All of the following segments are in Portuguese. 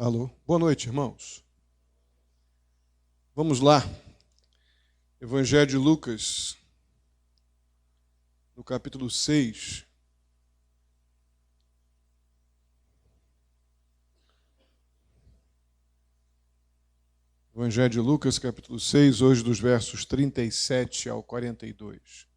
Alô. Boa noite, irmãos. Vamos lá. Evangelho de Lucas, no capítulo 6. Evangelho de Lucas, capítulo 6, hoje dos versos 37 ao 42.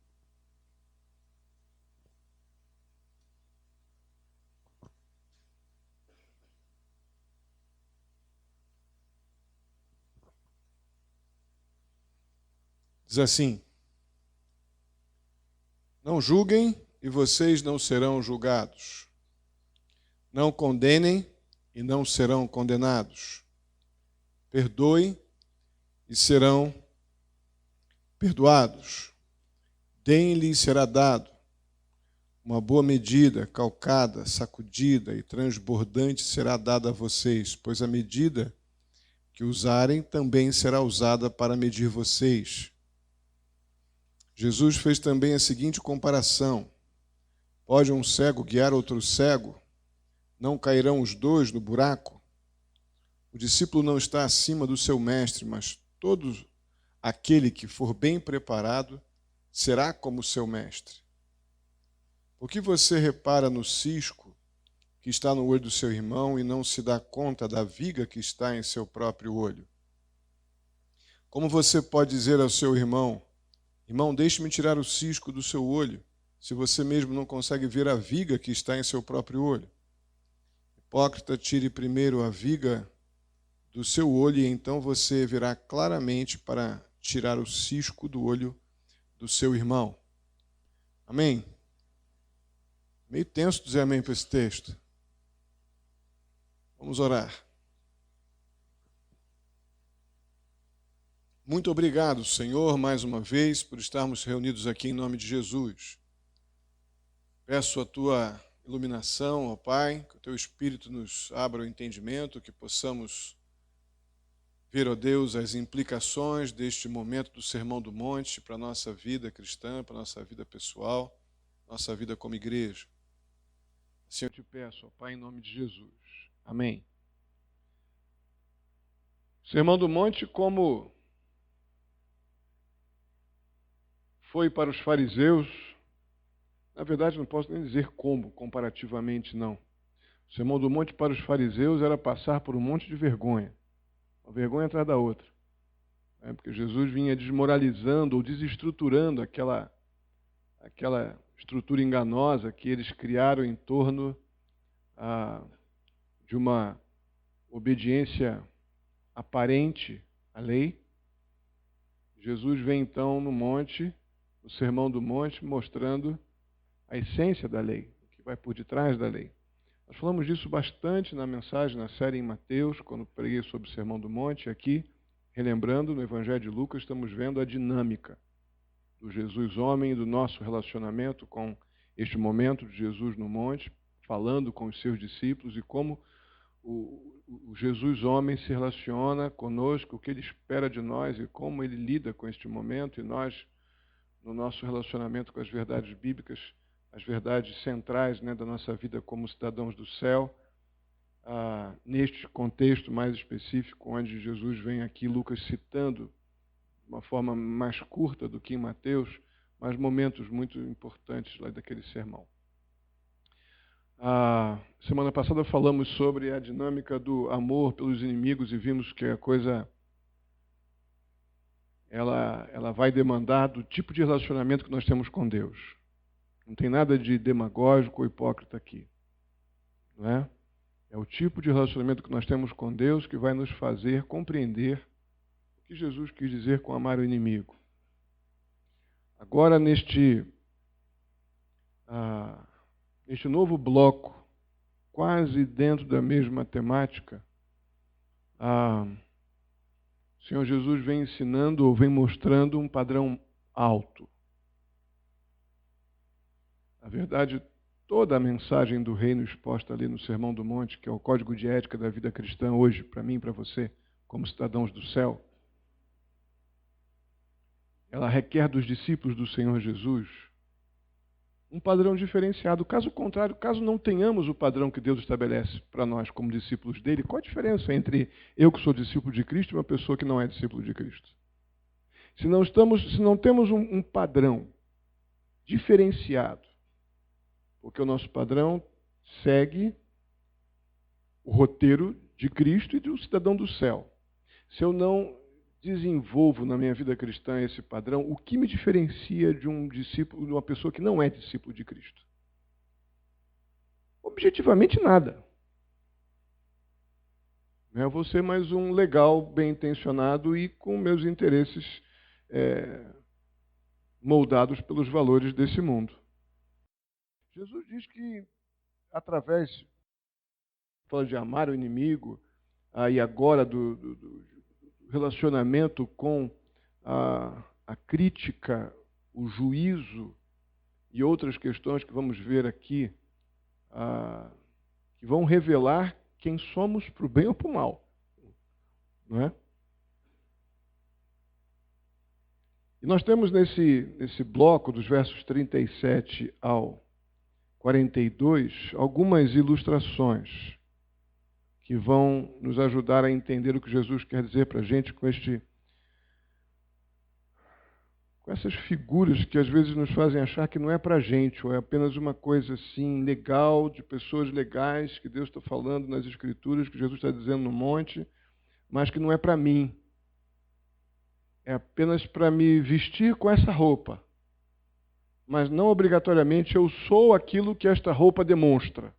Diz assim: Não julguem e vocês não serão julgados. Não condenem e não serão condenados. Perdoem e serão perdoados. Deem-lhe será dado. Uma boa medida, calcada, sacudida e transbordante será dada a vocês, pois a medida que usarem também será usada para medir vocês. Jesus fez também a seguinte comparação: pode um cego guiar outro cego? Não cairão os dois no buraco? O discípulo não está acima do seu mestre, mas todo aquele que for bem preparado será como seu mestre. Por que você repara no cisco que está no olho do seu irmão e não se dá conta da viga que está em seu próprio olho? Como você pode dizer ao seu irmão: Irmão, deixe-me tirar o cisco do seu olho, se você mesmo não consegue ver a viga que está em seu próprio olho? Hipócrita, tire primeiro a viga do seu olho e então você verá claramente para tirar o cisco do olho do seu irmão. Amém? Meio tenso dizer amém para esse texto. Vamos orar. Muito obrigado, Senhor, mais uma vez, por estarmos reunidos aqui em nome de Jesus. Peço a Tua iluminação, ó Pai, que o Teu Espírito nos abra o entendimento, que possamos ver, ó Deus, as implicações deste momento do Sermão do Monte para a nossa vida cristã, para a nossa vida pessoal, nossa vida como igreja. Assim eu te peço, ó Pai, em nome de Jesus. Amém. O Sermão do Monte, como foi para os fariseus, na verdade não posso nem dizer como, comparativamente não. O Sermão do Monte para os fariseus era passar por um monte de vergonha, uma vergonha atrás da outra. Porque Jesus vinha desmoralizando ou desestruturando aquela estrutura enganosa que eles criaram em torno de uma obediência aparente à lei. Jesus vem então no monte, no Sermão do Monte, mostrando a essência da lei, o que vai por detrás da lei. Nós falamos disso bastante na mensagem, na série em Mateus, quando preguei sobre o Sermão do Monte. Aqui, relembrando, no Evangelho de Lucas, estamos vendo a dinâmica do Jesus homem e do nosso relacionamento com este momento de Jesus no monte, falando com os seus discípulos e como o Jesus homem se relaciona conosco, o que ele espera de nós e como ele lida com este momento, e nós, no nosso relacionamento com as verdades bíblicas, as verdades centrais, né, da nossa vida como cidadãos do céu, neste contexto mais específico, onde Jesus vem aqui, Lucas citando de uma forma mais curta do que em Mateus, mas momentos muito importantes lá daquele sermão. Semana passada falamos sobre a dinâmica do amor pelos inimigos e vimos que a coisa ela vai demandar do tipo de relacionamento que nós temos com Deus. Não tem nada de demagógico ou hipócrita aqui. Não é? É o tipo de relacionamento que nós temos com Deus que vai nos fazer compreender o que Jesus quis dizer com amar o inimigo. Agora, neste novo bloco, quase dentro da mesma temática, o Senhor Jesus vem ensinando ou vem mostrando um padrão alto. Na verdade, toda a mensagem do reino exposta ali no Sermão do Monte, que é o código de ética da vida cristã hoje, para mim e para você, como cidadãos do céu, ela requer dos discípulos do Senhor Jesus um padrão diferenciado. Caso contrário, caso não tenhamos o padrão que Deus estabelece para nós como discípulos dele, qual a diferença entre eu que sou discípulo de Cristo e uma pessoa que não é discípulo de Cristo? Se não temos um padrão diferenciado, porque o nosso padrão segue o roteiro de Cristo e do cidadão do céu. Se eu não desenvolvo na minha vida cristã esse padrão, o que me diferencia de um discípulo, de uma pessoa que não é discípulo de Cristo? Objetivamente nada. Eu vou ser mais um legal, bem intencionado e com meus interesses moldados pelos valores desse mundo. Jesus diz que através de amar o inimigo, e agora do relacionamento com a crítica, o juízo e outras questões que vamos ver aqui, que vão revelar quem somos para o bem ou para o mal. Não é? E nós temos nesse bloco, dos versos 37 ao 42, algumas ilustrações que vão nos ajudar a entender o que Jesus quer dizer para a gente com essas figuras que às vezes nos fazem achar que não é para a gente, ou é apenas uma coisa assim legal, de pessoas legais, que Deus está falando nas Escrituras, que Jesus está dizendo no monte, mas que não é para mim. É apenas para me vestir com essa roupa. Mas não obrigatoriamente eu sou aquilo que esta roupa demonstra.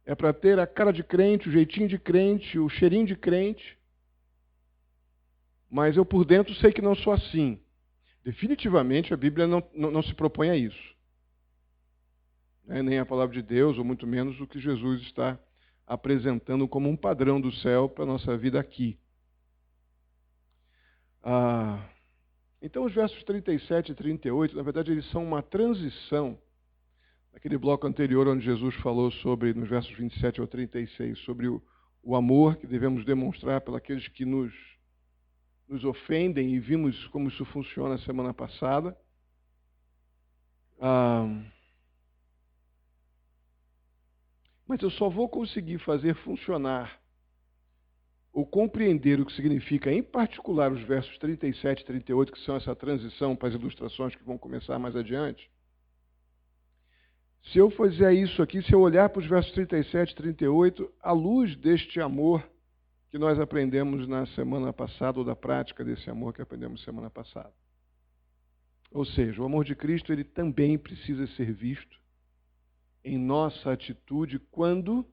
É para ter a cara de crente, o jeitinho de crente, o cheirinho de crente. Mas eu por dentro sei que não sou assim. Definitivamente a Bíblia não se propõe a isso. Nem a palavra de Deus, ou muito menos o que Jesus está apresentando como um padrão do céu para a nossa vida aqui. Então os versos 37 e 38, na verdade, eles são uma transição daquele bloco anterior onde Jesus falou sobre, nos versos 27 ao 36, sobre o amor que devemos demonstrar pelos que nos ofendem, e vimos como isso funciona a semana passada. Mas eu só vou conseguir fazer funcionar ou compreender o que significa, em particular, os versos 37 e 38, que são essa transição para as ilustrações que vão começar mais adiante. Se eu fizer isso aqui, se eu olhar para os versos 37 e 38, à luz deste amor que nós aprendemos na semana passada, ou da prática desse amor que aprendemos semana passada. Ou seja, o amor de Cristo ele também precisa ser visto em nossa atitude quando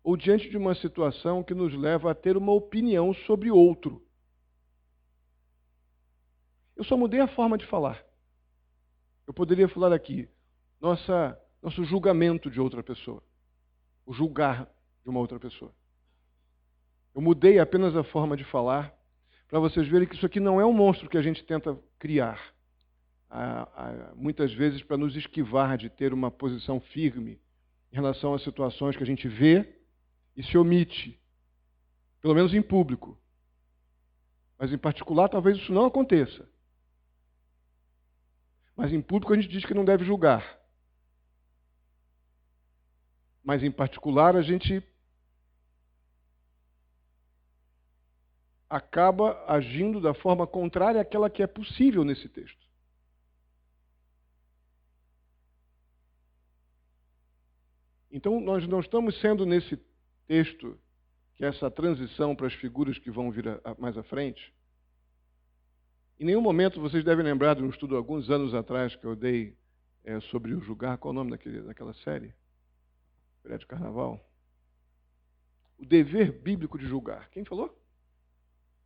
ou diante de uma situação que nos leva a ter uma opinião sobre outro. Eu só mudei a forma de falar. Eu poderia falar aqui, nosso julgamento de outra pessoa, o julgar de uma outra pessoa. Eu mudei apenas a forma de falar para vocês verem que isso aqui não é um monstro que a gente tenta criar, muitas vezes para nos esquivar de ter uma posição firme em relação às situações que a gente vê e se omite, pelo menos em público. Mas em particular, talvez isso não aconteça. Mas em público a gente diz que não deve julgar. Mas em particular a gente acaba agindo da forma contrária àquela que é possível nesse texto. Então nós não estamos sendo nesse texto, que é essa transição para as figuras que vão vir mais à frente. Em nenhum momento vocês devem lembrar de um estudo alguns anos atrás que eu dei sobre o julgar. Qual é o nome daquela série? Férias de Carnaval. O dever bíblico de julgar. Quem falou?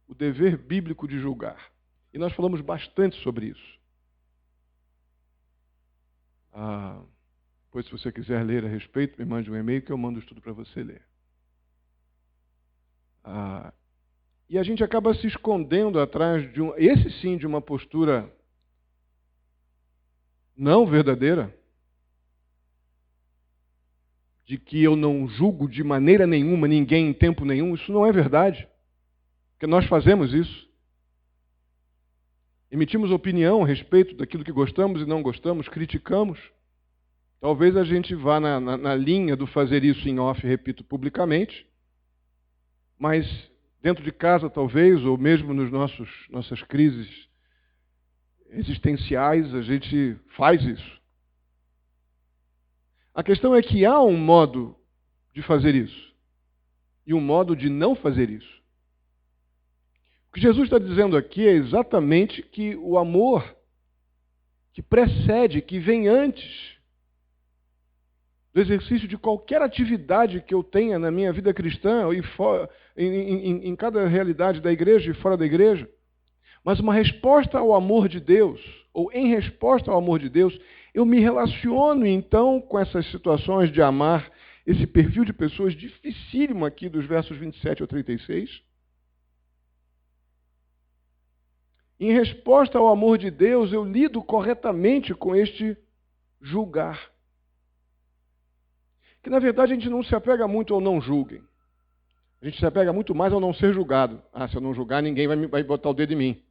O dever bíblico de julgar. E nós falamos bastante sobre isso. Pois se você quiser ler a respeito, me mande um e-mail que eu mando o estudo para você ler. E a gente acaba se escondendo atrás de uma postura não verdadeira, de que eu não julgo de maneira nenhuma ninguém em tempo nenhum. Isso não é verdade, porque nós fazemos isso. emitimos opinião a respeito daquilo que gostamos e não gostamos, criticamos. Talvez a gente vá na linha do fazer isso em off, repito, publicamente, mas dentro de casa talvez, ou mesmo nos nossas crises existenciais, a gente faz isso. A questão é que há um modo de fazer isso e um modo de não fazer isso. O que Jesus está dizendo aqui é exatamente que o amor que precede, que vem antes do exercício de qualquer atividade que eu tenha na minha vida cristã, ou em cada realidade da igreja e fora da igreja, mas uma resposta ao amor de Deus, ou em resposta ao amor de Deus, eu me relaciono então com essas situações de amar esse perfil de pessoas dificílimo aqui dos versos 27 ao 36. Em resposta ao amor de Deus, eu lido corretamente com este julgar. Que na verdade a gente não se apega muito ao não julguem. A gente se apega muito mais ao não ser julgado. Ah, se eu não julgar, ninguém vai botar o dedo em mim.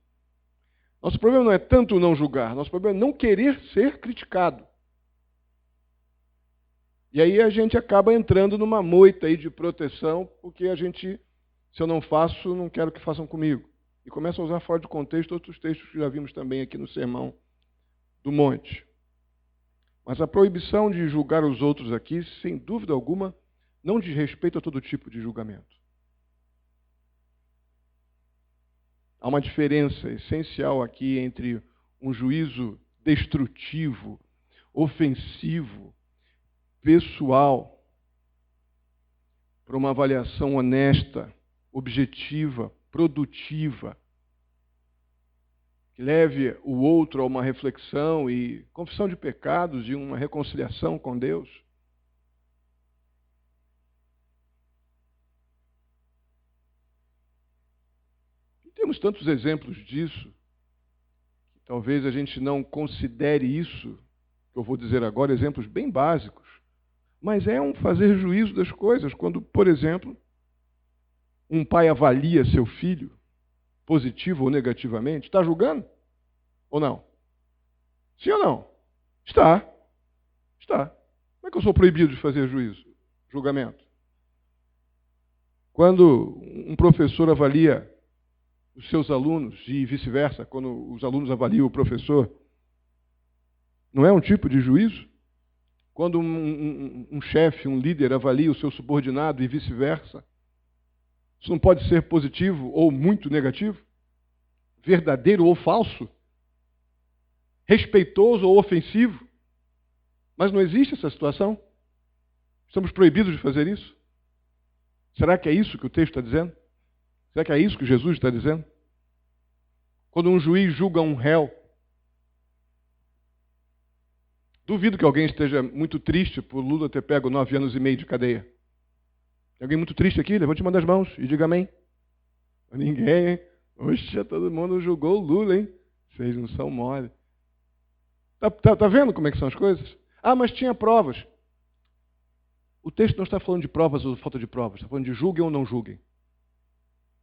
Nosso problema não é tanto o não julgar, nosso problema é não querer ser criticado. E aí a gente acaba entrando numa moita aí de proteção, porque a gente, se eu não faço, não quero que façam comigo. E começa a usar fora de contexto outros textos que já vimos também aqui no Sermão do Monte. Mas a proibição de julgar os outros aqui, sem dúvida alguma, não diz respeito a todo tipo de julgamento. Há uma diferença essencial aqui entre um juízo destrutivo, ofensivo, pessoal, para uma avaliação honesta, objetiva, produtiva, que leve o outro a uma reflexão e confissão de pecados e uma reconciliação com Deus. E temos tantos exemplos disso, que talvez a gente não considere isso, que eu vou dizer agora, exemplos bem básicos, mas é um fazer juízo das coisas. Quando, por exemplo, um pai avalia seu filho, positivo ou negativamente, está julgando? Ou não? Sim ou não? Está. Está. Como é que eu sou proibido de fazer julgamento? Quando um professor avalia os seus alunos e vice-versa, quando os alunos avaliam o professor, não é um tipo de juízo? Quando um chefe, um líder avalia o seu subordinado e vice-versa, isso não pode ser positivo ou muito negativo? Verdadeiro ou falso? Respeitoso ou ofensivo? Mas não existe essa situação? Estamos proibidos de fazer isso? Será que é isso que o texto está dizendo? Será que é isso que Jesus está dizendo? Quando um juiz julga um réu, duvido que alguém esteja muito triste por Lula ter pego 9 anos e meio de cadeia. Tem alguém muito triste aqui? Levante uma das mãos e diga amém. Ninguém, hein? Oxe, todo mundo julgou o Lula, hein? Vocês não são mole. Tá vendo como é que são as coisas? Ah, mas tinha provas. O texto não está falando de provas ou falta de provas, está falando de julguem ou não julguem.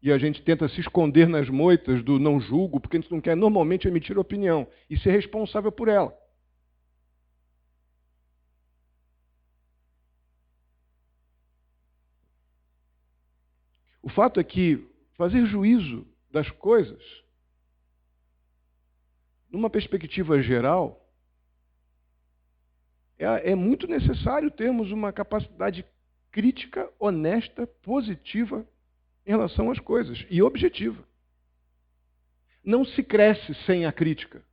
E a gente tenta se esconder nas moitas do não julgo, porque a gente não quer normalmente emitir opinião e ser responsável por ela. O fato é que fazer juízo das coisas, numa perspectiva geral, é muito necessário termos uma capacidade crítica, honesta, positiva em relação às coisas e objetiva. Não se cresce sem a crítica.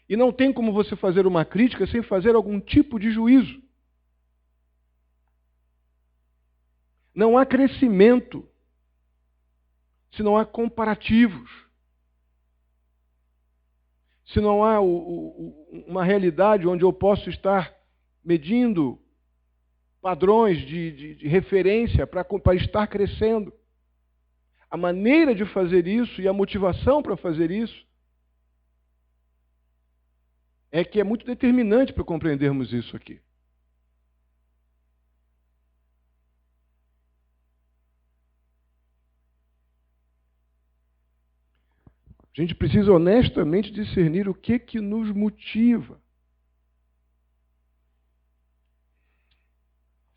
E não tem como você fazer uma crítica sem fazer algum tipo de juízo. Não há crescimento se não há comparativos. Se não há uma realidade onde eu posso estar medindo padrões de referência para estar crescendo. A maneira de fazer isso e a motivação para fazer isso é que é muito determinante para compreendermos isso aqui. A gente precisa honestamente discernir o que nos motiva.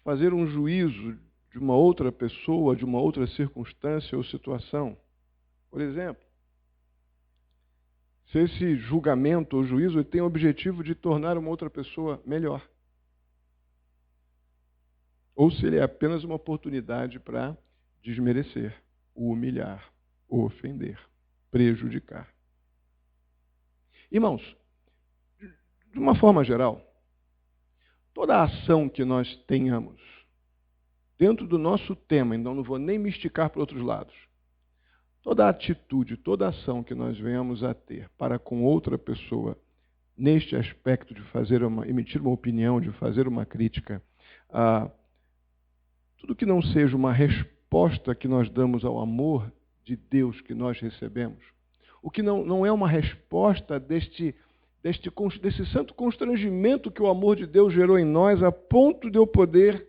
Fazer um juízo de uma outra pessoa, de uma outra circunstância ou situação. Por exemplo, se esse julgamento ou juízo tem o objetivo de tornar uma outra pessoa melhor. Ou se ele é apenas uma oportunidade para desmerecer, o humilhar, o ofender, prejudicar. Irmãos, de uma forma geral, toda a ação que nós tenhamos dentro do nosso tema, então não vou nem me esticar para outros lados, toda atitude, toda ação que nós venhamos a ter para com outra pessoa, neste aspecto de emitir uma opinião, de fazer uma crítica, tudo que não seja uma resposta que nós damos ao amor de Deus que nós recebemos, o que não é uma resposta desse santo constrangimento que o amor de Deus gerou em nós, a ponto de eu poder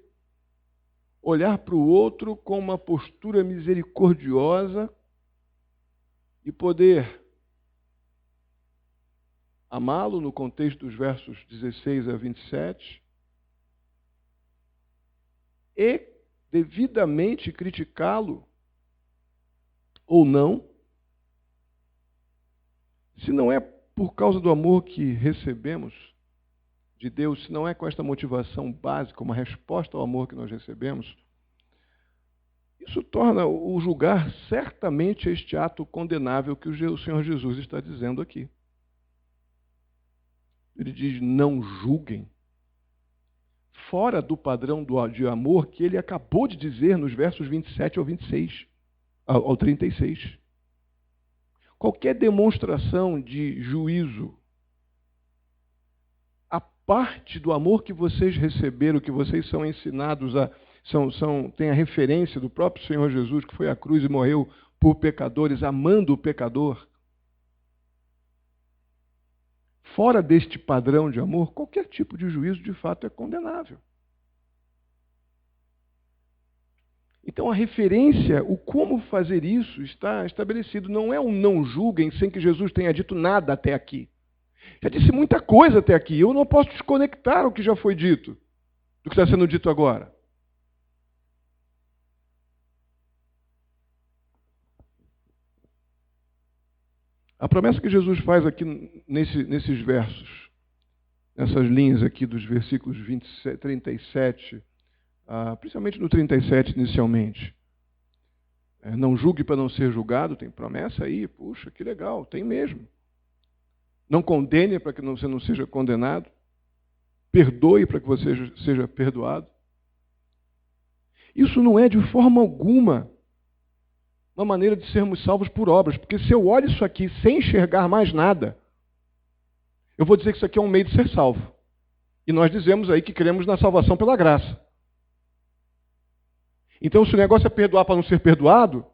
olhar para o outro com uma postura misericordiosa e poder amá-lo no contexto dos versos 16 a 27 e devidamente criticá-lo ou não, se não é por causa do amor que recebemos de Deus, se não é com esta motivação básica, uma resposta ao amor que nós recebemos, isso torna o julgar certamente este ato condenável que o Senhor Jesus está dizendo aqui. Ele diz, não julguem, fora do padrão de amor que ele acabou de dizer nos versos 27 ao 26, ao 36. Qualquer demonstração de juízo, a parte do amor que vocês receberam, que vocês são ensinados tem a referência do próprio Senhor Jesus, que foi à cruz e morreu por pecadores, amando o pecador. Fora deste padrão de amor, qualquer tipo de juízo, de fato, é condenável. Então, a referência, o como fazer isso, está estabelecido. Não é um não julguem sem que Jesus tenha dito nada até aqui. Já disse muita coisa até aqui. Eu não posso desconectar o que já foi dito do que está sendo dito agora. A promessa que Jesus faz aqui nesses versos, nessas linhas aqui dos versículos 37, principalmente no 37 inicialmente. Não julgue para não ser julgado, tem promessa aí, puxa, que legal, tem mesmo. Não condene para que você não seja condenado. Perdoe para que você seja perdoado. Isso não é de forma alguma uma maneira de sermos salvos por obras, porque se eu olho isso aqui sem enxergar mais nada, eu vou dizer que isso aqui é um meio de ser salvo. E nós dizemos aí que cremos na salvação pela graça. Então, se o negócio é perdoar para não ser perdoado,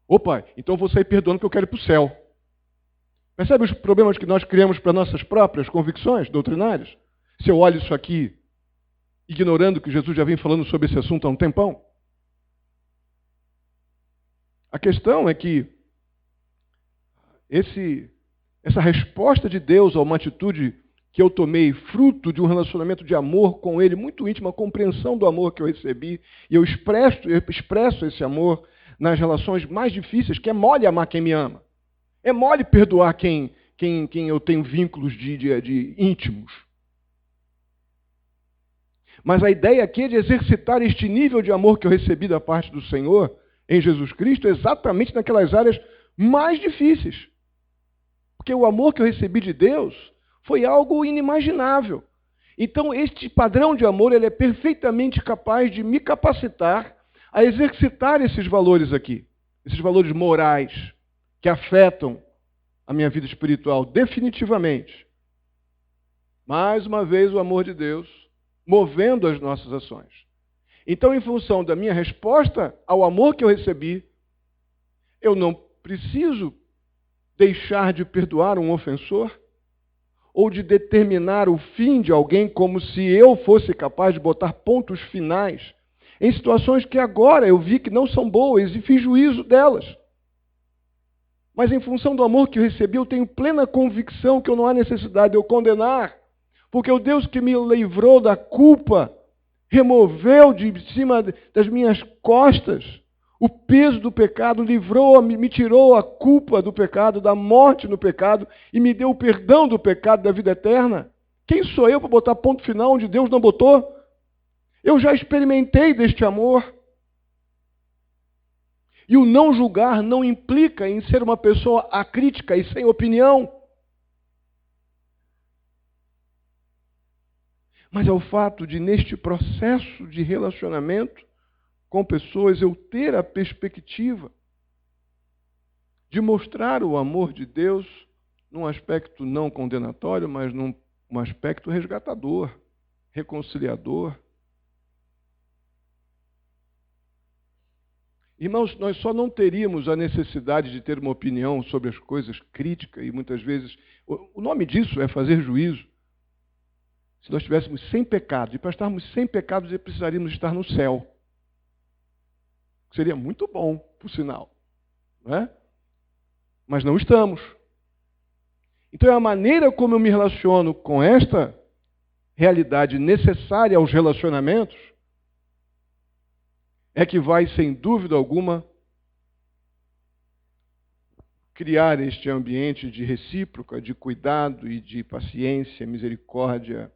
opa, então eu vou sair perdoando porque eu quero ir para o céu. Percebe os problemas que nós criamos para nossas próprias convicções doutrinárias? Se eu olho isso aqui, ignorando que Jesus já vem falando sobre esse assunto há um tempão. A questão é que essa resposta de Deus a uma atitude que eu tomei, fruto de um relacionamento de amor com Ele, muito íntimo, a compreensão do amor que eu recebi, e eu expresso esse amor nas relações mais difíceis, que é mole amar quem me ama. É mole perdoar quem eu tenho vínculos de íntimos. Mas a ideia aqui é de exercitar este nível de amor que eu recebi da parte do Senhor, em Jesus Cristo, exatamente naquelas áreas mais difíceis. Porque o amor que eu recebi de Deus foi algo inimaginável. Então, este padrão de amor ele é perfeitamente capaz de me capacitar a exercitar esses valores aqui, esses valores morais que afetam a minha vida espiritual definitivamente. Mais uma vez, o amor de Deus movendo as nossas ações. Então, em função da minha resposta ao amor que eu recebi, eu não preciso deixar de perdoar um ofensor ou de determinar o fim de alguém como se eu fosse capaz de botar pontos finais em situações que agora eu vi que não são boas e fiz juízo delas. Mas em função do amor que eu recebi, eu tenho plena convicção que não há necessidade de eu condenar, porque o Deus que me livrou da culpa, removeu de cima das minhas costas o peso do pecado, me tirou a culpa do pecado, da morte no pecado, e me deu o perdão do pecado, da vida eterna. Quem sou eu para botar ponto final onde Deus não botou? Eu já experimentei deste amor. E o não julgar não implica em ser uma pessoa acrítica e sem opinião. Mas é o fato de, neste processo de relacionamento com pessoas, eu ter a perspectiva de mostrar o amor de Deus num aspecto não condenatório, mas num aspecto resgatador, reconciliador. Irmãos, nós só não teríamos a necessidade de ter uma opinião sobre as coisas crítica e muitas vezes... O nome disso é fazer juízo. Se nós estivéssemos sem pecado, e para estarmos sem pecados, precisaríamos estar no céu. Seria muito bom, por sinal. Não é? Mas não estamos. Então é a maneira como eu me relaciono com esta realidade necessária aos relacionamentos é que vai, sem dúvida alguma, criar este ambiente de recíproca, de cuidado e de paciência, misericórdia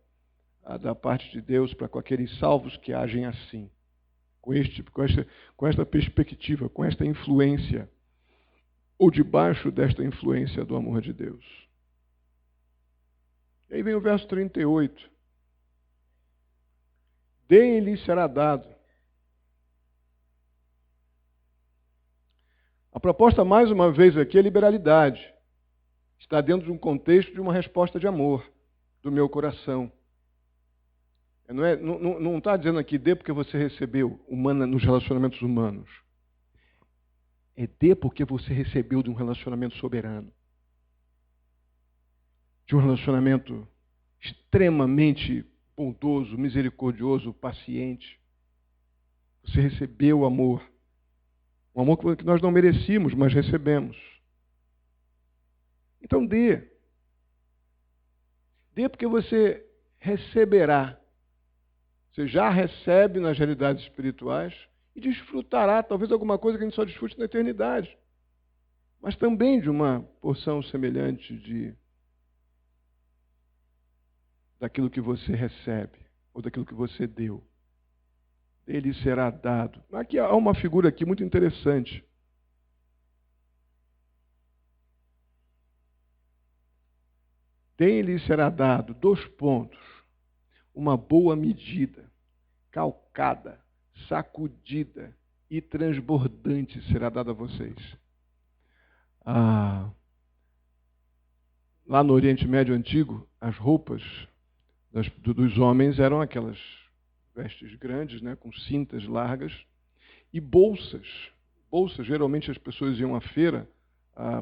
da parte de Deus para com aqueles salvos que agem assim, com esta perspectiva, com esta influência, ou debaixo desta influência do amor de Deus. E aí vem o verso 38. Deem-lhe será dado. A proposta, mais uma vez, aqui é liberalidade. Está dentro de um contexto de uma resposta de amor do meu coração. Não está dizendo aqui, dê porque você recebeu nos relacionamentos humanos. É dê porque você recebeu de um relacionamento soberano. De um relacionamento extremamente bondoso, misericordioso, paciente. Você recebeu o amor. Um amor que nós não merecíamos, mas recebemos. Então dê. Dê porque você receberá. Você já recebe nas realidades espirituais e desfrutará, talvez, alguma coisa que a gente só desfrute na eternidade. Mas também de uma porção semelhante daquilo que você recebe, ou daquilo que você deu. Ele será dado. Aqui há uma figura aqui muito interessante. Dele será dado, 2 pontos, uma boa medida, calcada, sacudida e transbordante será dada a vocês. Lá no Oriente Médio Antigo, as roupas dos homens eram aquelas vestes grandes, né, com cintas largas, e bolsas. Bolsas, geralmente as pessoas iam à feira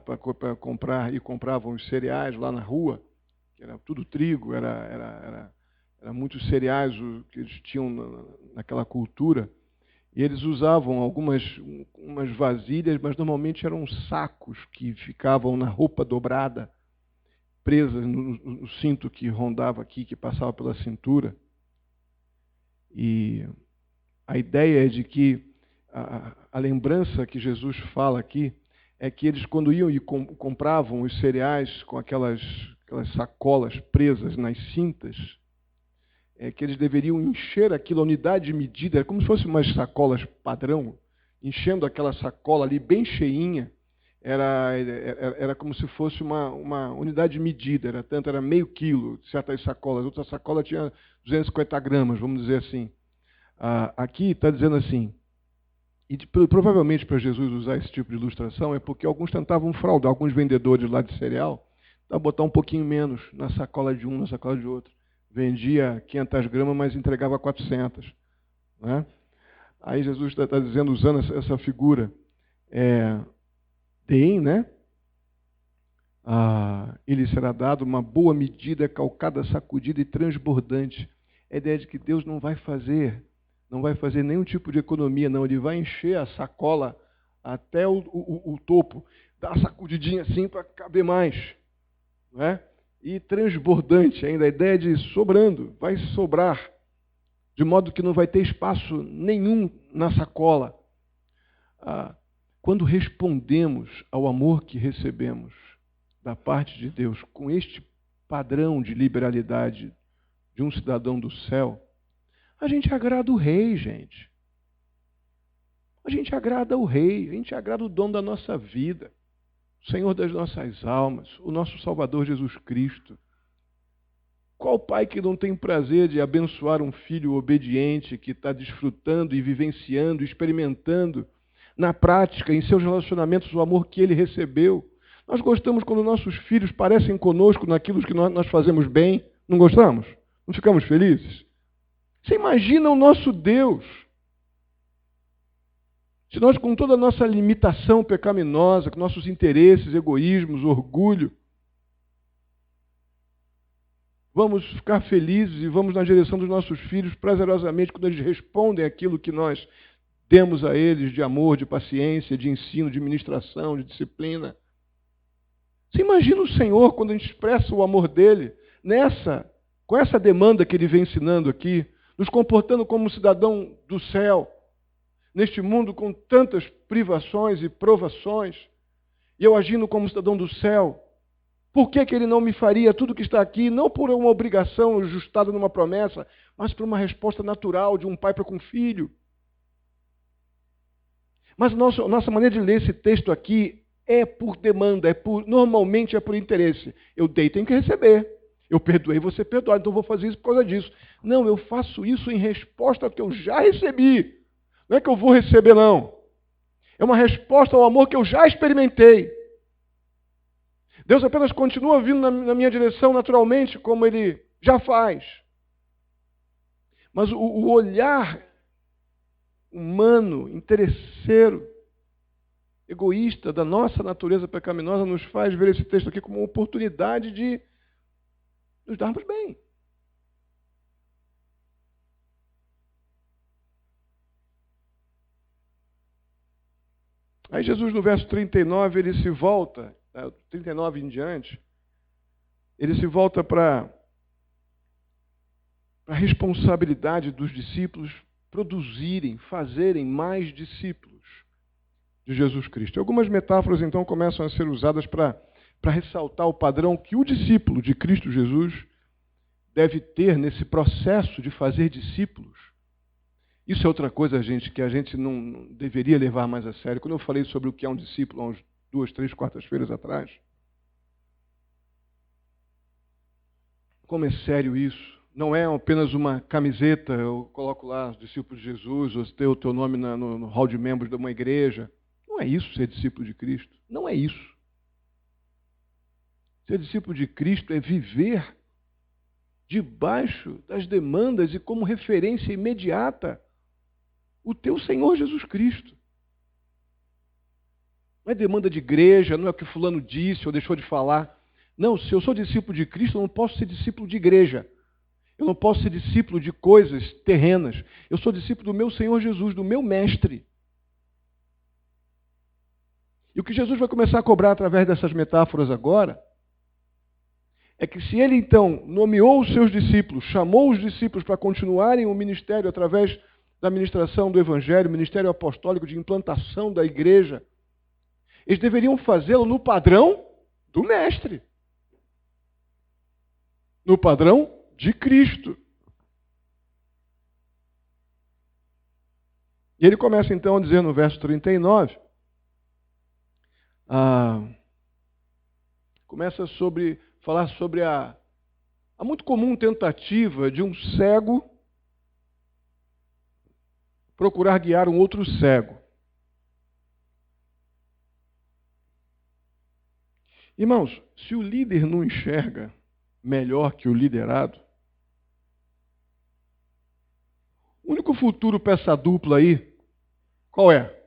para comprar, e compravam os cereais lá na rua, que era tudo trigo, era muitos cereais que eles tinham naquela cultura, e eles usavam umas vasilhas, mas normalmente eram sacos que ficavam na roupa dobrada, presas no cinto que rondava aqui, que passava pela cintura. E a ideia é de que a lembrança que Jesus fala aqui é que eles, quando iam e compravam os cereais com aquelas sacolas presas nas cintas, é que eles deveriam encher aquilo, a unidade de medida, era como se fossem umas sacolas padrão, enchendo aquela sacola ali bem cheinha, era como se fosse uma unidade de medida, era meio quilo, certas sacolas, outra sacola tinha 250 gramas, vamos dizer assim. Aqui está dizendo assim, e provavelmente para Jesus usar esse tipo de ilustração é porque alguns tentavam fraudar, alguns vendedores lá de cereal, botar um pouquinho menos na sacola de um, na sacola de outro. Vendia 500 gramas, mas entregava 400. Né? Aí Jesus está dizendo, usando essa figura, deem, né? Ele será dado uma boa medida, calcada, sacudida e transbordante. É a ideia de que Deus não vai fazer nenhum tipo de economia, não. Ele vai encher a sacola até o topo. dá uma sacudidinha assim para caber mais. Não é? E transbordante ainda, a ideia de sobrando, vai sobrar, de modo que não vai ter espaço nenhum na sacola. Quando respondemos ao amor que recebemos da parte de Deus com este padrão de liberalidade de um cidadão do céu, a gente agrada o rei, gente. A gente agrada o rei, a gente agrada o dono da nossa vida, o Senhor das nossas almas, o nosso Salvador Jesus Cristo. Qual pai que não tem prazer de abençoar um filho obediente que está desfrutando e vivenciando, experimentando na prática, em seus relacionamentos, o amor que ele recebeu? Nós gostamos quando nossos filhos parecem conosco naquilo que nós fazemos bem. Não gostamos? Não ficamos felizes? Você imagina o nosso Deus? Se nós, com toda a nossa limitação pecaminosa, com nossos interesses, egoísmos, orgulho, vamos ficar felizes e vamos na direção dos nossos filhos prazerosamente quando eles respondem aquilo que nós demos a eles de amor, de paciência, de ensino, de ministração, de disciplina. Você imagina o Senhor quando a gente expressa o amor dele com essa demanda que ele vem ensinando aqui, nos comportando como um cidadão do céu, neste mundo com tantas privações e provações, e eu agindo como cidadão do céu. Por que ele não me faria tudo que está aqui, não por uma obrigação ajustada numa promessa, mas por uma resposta natural de um pai para com um filho? Mas nossa maneira de ler esse texto aqui é por demanda, normalmente é por interesse. Eu dei, tenho que receber. Eu perdoei, você perdoar, então vou fazer isso por causa disso. Não, eu faço isso em resposta ao que eu já recebi. Não é que eu vou receber, não. É uma resposta ao amor que eu já experimentei. Deus apenas continua vindo na minha direção naturalmente, como Ele já faz. Mas o olhar humano, interesseiro, egoísta da nossa natureza pecaminosa nos faz ver esse texto aqui como uma oportunidade de nos darmos bem. Aí Jesus, no verso 39, ele se volta, 39 em diante, ele se volta para a responsabilidade dos discípulos produzirem, fazerem mais discípulos de Jesus Cristo. Algumas metáforas, então, começam a ser usadas para ressaltar o padrão que o discípulo de Cristo Jesus deve ter nesse processo de fazer discípulos. Isso é outra coisa, gente, que a gente não deveria levar mais a sério. Quando eu falei sobre o que é um discípulo, há uns 2, 3, quartas-feiras atrás, como é sério isso? Não é apenas uma camiseta, eu coloco lá os discípulos de Jesus, ou ter o teu nome no hall de membros de uma igreja. Não é isso ser discípulo de Cristo. Não é isso. Ser discípulo de Cristo é viver debaixo das demandas e como referência imediata o teu Senhor Jesus Cristo. Não é demanda de igreja, não é o que fulano disse ou deixou de falar. Não, se eu sou discípulo de Cristo, eu não posso ser discípulo de igreja. Eu não posso ser discípulo de coisas terrenas. Eu sou discípulo do meu Senhor Jesus, do meu mestre. E o que Jesus vai começar a cobrar através dessas metáforas agora é que se ele então nomeou os seus discípulos, chamou os discípulos para continuarem o ministério através da ministração do Evangelho, ministério apostólico de implantação da igreja, eles deveriam fazê-lo no padrão do mestre. No padrão de Cristo. E ele começa então a dizer no verso 39, começa falar sobre a muito comum tentativa de um cego procurar guiar um outro cego. Irmãos, se o líder não enxerga melhor que o liderado, o único futuro para essa dupla aí, qual é?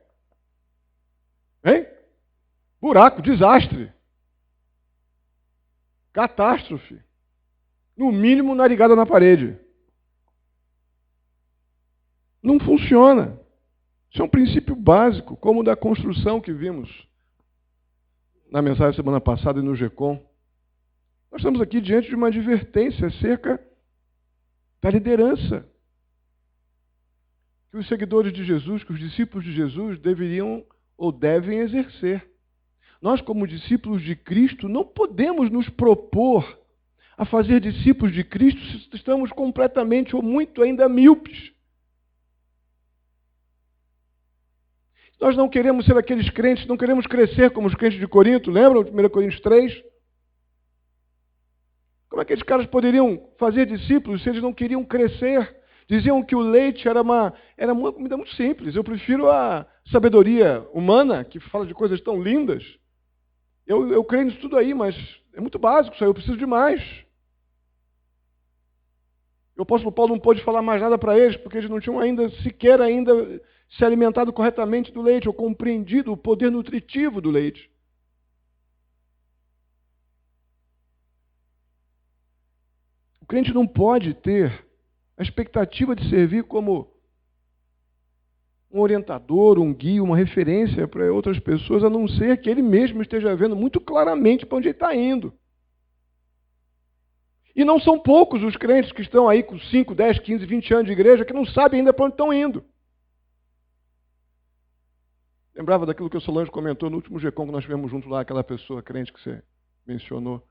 Hein? Buraco, desastre. Catástrofe. No mínimo, narigada na parede. Não funciona. Isso é um princípio básico, como o da construção que vimos na mensagem semana passada e no GECOM, nós estamos aqui diante de uma advertência acerca da liderança que os seguidores de Jesus, que os discípulos de Jesus deveriam ou devem exercer. Nós, como discípulos de Cristo, não podemos nos propor a fazer discípulos de Cristo se estamos completamente ou muito ainda míopes. Nós não queremos ser aqueles crentes, não queremos crescer como os crentes de Corinto, lembram? 1 Coríntios 3? Como é que aqueles caras poderiam fazer discípulos se eles não queriam crescer? Diziam que o leite era uma comida muito simples. Eu prefiro a sabedoria humana, que fala de coisas tão lindas. Eu creio nisso tudo aí, mas é muito básico isso aí, eu preciso de mais. O apóstolo Paulo não pôde falar mais nada para eles, porque eles não tinham sequer se alimentado corretamente do leite, ou compreendido o poder nutritivo do leite. O crente não pode ter a expectativa de servir como um orientador, um guia, uma referência para outras pessoas, a não ser que ele mesmo esteja vendo muito claramente para onde ele está indo. E não são poucos os crentes que estão aí com 5, 10, 15, 20 anos de igreja que não sabem ainda para onde estão indo. Lembrava daquilo que o Solange comentou no último GECOM que nós tivemos junto lá, aquela pessoa crente que você mencionou.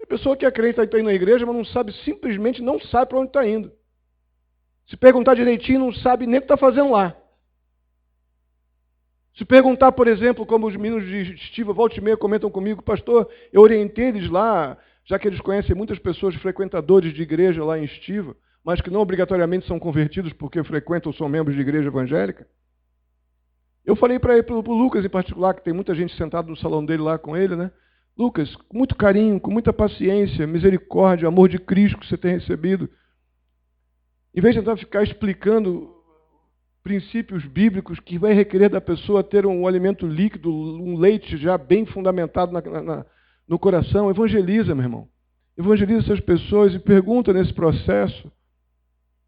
A pessoa que é crente está indo na igreja, mas não sabe, simplesmente não sabe para onde está indo. Se perguntar direitinho, não sabe nem o que está fazendo lá. Se perguntar, por exemplo, como os meninos de Estiva, volta e meia, comentam comigo, pastor, eu orientei eles lá, já que eles conhecem muitas pessoas frequentadores de igreja lá em Estiva, mas que não obrigatoriamente são convertidos porque frequentam ou são membros de igreja evangélica. Eu falei para o Lucas em particular, que tem muita gente sentada no salão dele lá com ele, né? Lucas, com muito carinho, com muita paciência, misericórdia, amor de Cristo que você tem recebido, em vez de tentar ficar explicando princípios bíblicos que vai requerer da pessoa ter um alimento líquido, um leite já bem fundamentado no coração, evangeliza, meu irmão. Evangeliza essas pessoas e pergunta nesse processo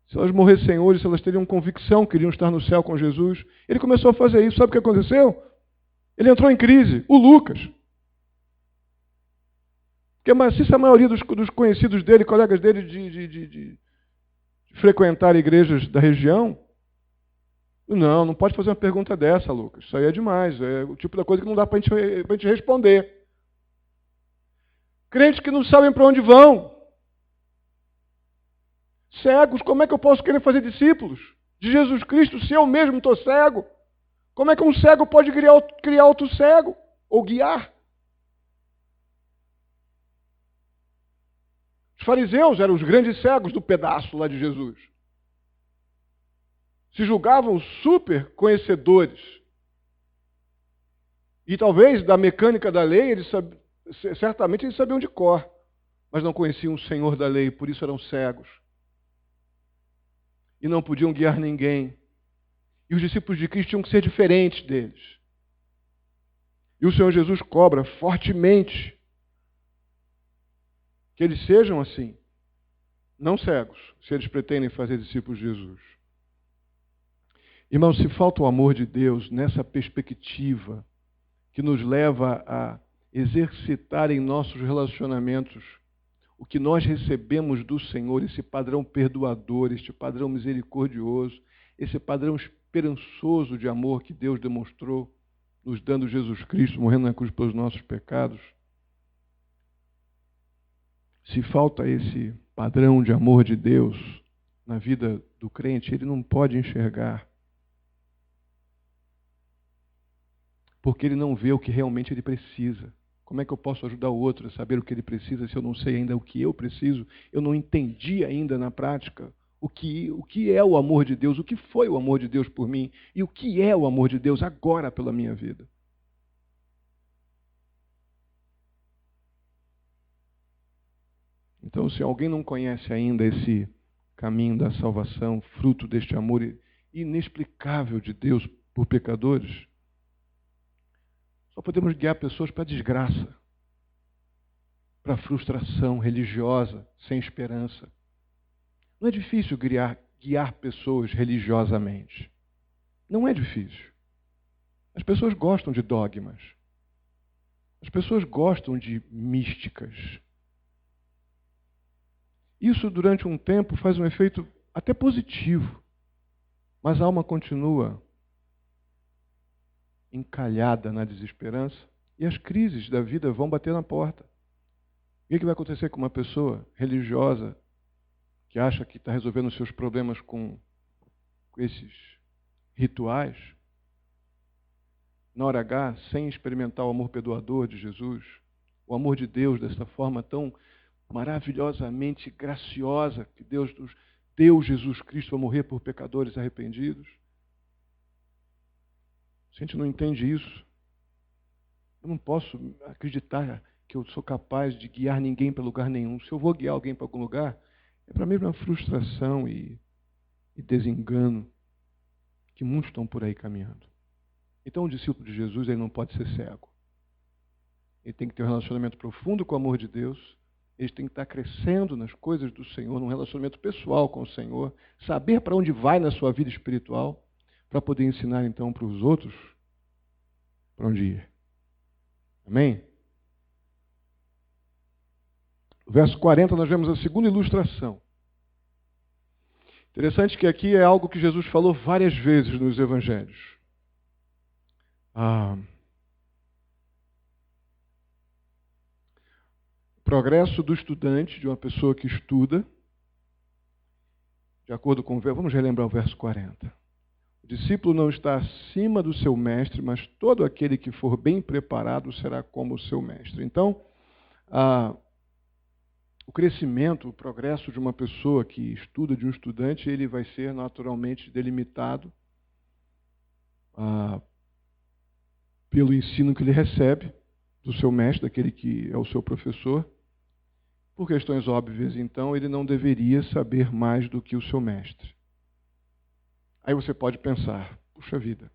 se elas morressem hoje, se elas teriam convicção que iriam estar no céu com Jesus. Ele começou a fazer isso. Sabe o que aconteceu? Ele entrou em crise. O Lucas. Porque a maioria dos conhecidos dele, colegas dele de frequentar igrejas da região, não pode fazer uma pergunta dessa, Lucas. Isso aí é demais. É o tipo da coisa que não dá para a gente responder. Crentes que não sabem para onde vão. Cegos, como é que eu posso querer fazer discípulos de Jesus Cristo se eu mesmo estou cego? Como é que um cego pode criar outro cego? Ou guiar? Os fariseus eram os grandes cegos do pedaço lá de Jesus. Se julgavam super conhecedores. E talvez da mecânica da lei, certamente eles sabiam de cor, mas não conheciam o Senhor da lei, por isso eram cegos. E não podiam guiar ninguém. E os discípulos de Cristo tinham que ser diferentes deles. E o Senhor Jesus cobra fortemente que eles sejam assim, não cegos, se eles pretendem fazer discípulos de Jesus. Irmãos, se falta o amor de Deus nessa perspectiva que nos leva a exercitar em nossos relacionamentos o que nós recebemos do Senhor, esse padrão perdoador, este padrão misericordioso, esse padrão esperançoso de amor que Deus demonstrou, nos dando Jesus Cristo, morrendo na cruz pelos nossos pecados. Se falta esse padrão de amor de Deus na vida do crente, ele não pode enxergar. Porque ele não vê o que realmente ele precisa. Como é que eu posso ajudar o outro a saber o que ele precisa se eu não sei ainda o que eu preciso? Eu não entendi ainda na prática o que é o amor de Deus, o que foi o amor de Deus por mim e o que é o amor de Deus agora pela minha vida. Então, se alguém não conhece ainda esse caminho da salvação, fruto deste amor inexplicável de Deus por pecadores, só podemos guiar pessoas para a desgraça, para a frustração religiosa, sem esperança. Não é difícil guiar pessoas religiosamente. Não é difícil. As pessoas gostam de dogmas. As pessoas gostam de místicas. Isso, durante um tempo, faz um efeito até positivo. Mas a alma continua encalhada na desesperança e as crises da vida vão bater na porta. O que vai acontecer com uma pessoa religiosa que acha que está resolvendo os seus problemas com esses rituais? Na hora H, sem experimentar o amor perdoador de Jesus, o amor de Deus dessa forma tão maravilhosamente graciosa que Deus nos deu Jesus Cristo a morrer por pecadores arrependidos. Se a gente não entende isso, eu não posso acreditar que eu sou capaz de guiar ninguém para lugar nenhum. Se eu vou guiar alguém para algum lugar, é para a mesma frustração e desengano que muitos estão por aí caminhando. Então, o discípulo de Jesus ele não pode ser cego. Ele tem que ter um relacionamento profundo com o amor de Deus. Ele tem que estar crescendo nas coisas do Senhor, num relacionamento pessoal com o Senhor, saber para onde vai na sua vida espiritual, para poder ensinar então para os outros para onde ir. Amém? No verso 40 nós vemos a segunda ilustração. Interessante que aqui é algo que Jesus falou várias vezes nos evangelhos. O progresso do estudante, de uma pessoa que estuda, de acordo com... Vamos relembrar o verso 40. O discípulo não está acima do seu mestre, mas todo aquele que for bem preparado será como o seu mestre. Então, o crescimento, o progresso de uma pessoa que estuda, de um estudante, ele vai ser naturalmente delimitado pelo ensino que ele recebe do seu mestre, daquele que é o seu professor. Por questões óbvias, então, ele não deveria saber mais do que o seu mestre. Aí você pode pensar, puxa vida,